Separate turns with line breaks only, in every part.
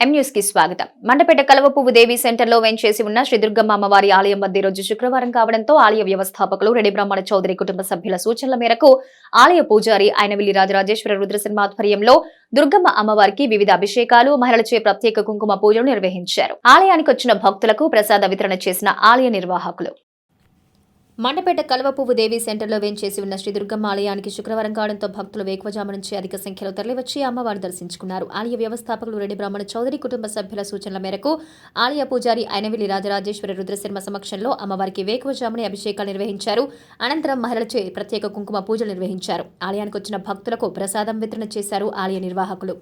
M news కి స్వాగతం. మండపేట కలవపువ్వు దేవి centre లో వెంచేసి ఉన్న శ్రీ దుర్గమ్మ అమ్మవారి ఆలయం వద్ద రోజు శుక్రవారం కావడంతో ఆలయ వ్యవస్థాపకులు రెడ్డి బ్రహ్మణ చౌదరి కుటుంబ సభ్యుల సూచనల మేరకు ఆలయ పూజారి అయినవిల్లి రాజరాజేశ్వర రుద్రసింహ ఆధ్వర్యంలో దుర్గమ్మ అమ్మవారికి వివిధ అభిషేకాలు, మహిళలచే ప్రత్యేక కుంకుమ పూజలు నిర్వహించారు. ఆలయానికి వచ్చిన భక్తులకు ప్రసాద వితరణ చేసిన ఆలయ నిర్వాహకులు. మండపేట కలవపువ్వు దేవి సెంటర్లో వేంచేసి ఉన్న శ్రీ దుర్గమ్మ ఆలయానికి శుక్రవారం కావడంతో భక్తులు వేకువజాము నుంచి అధిక సంఖ్యలో తరలివచ్చి అమ్మవారిని దర్శించుకున్నారు. ఆలయ వ్యవస్థాపకులు రెడ్డి బ్రహ్మణ చౌదరి కుటుంబ సభ్యుల సూచనల మేరకు ఆలయ పూజారి అయినవిల్లి రాజరాజేశ్వర రుద్రశర్మ సమక్షంలో అమ్మవారికి వేకువజాముని అభిషేకాలు నిర్వహించారు. అనంతరం మహిళలచే ప్రత్యేక కుంకుమ పూజలు నిర్వహించారు. ఆలయానికి వచ్చిన భక్తులకు ప్రసాదం వితరణ చేశారు ఆలయ నిర్వాహకులు.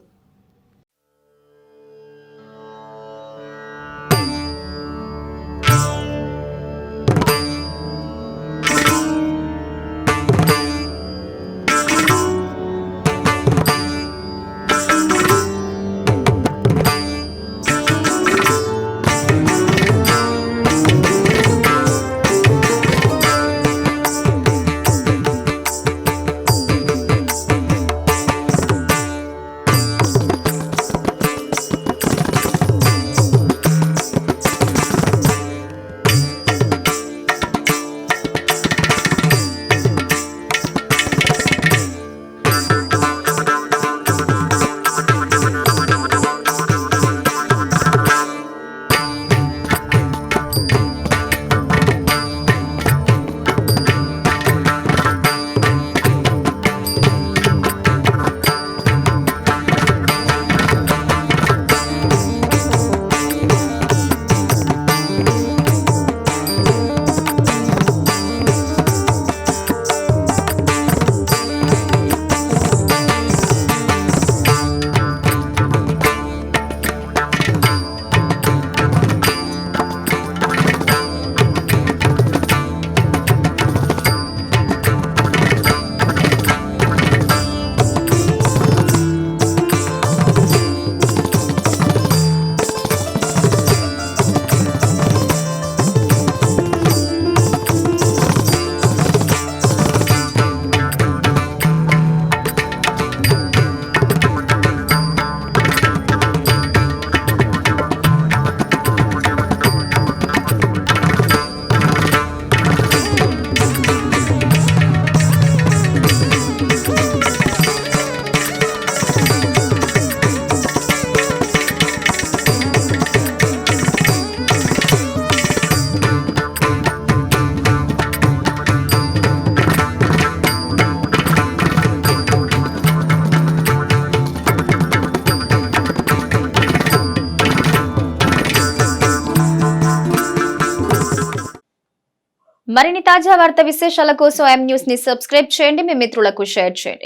మరిన్ని తాజా వార్తా విశేషాల కోసం ఎం న్యూస్ ని సబ్స్క్రైబ్ చేయండి, మీ మిత్రులకు షేర్ చేయండి.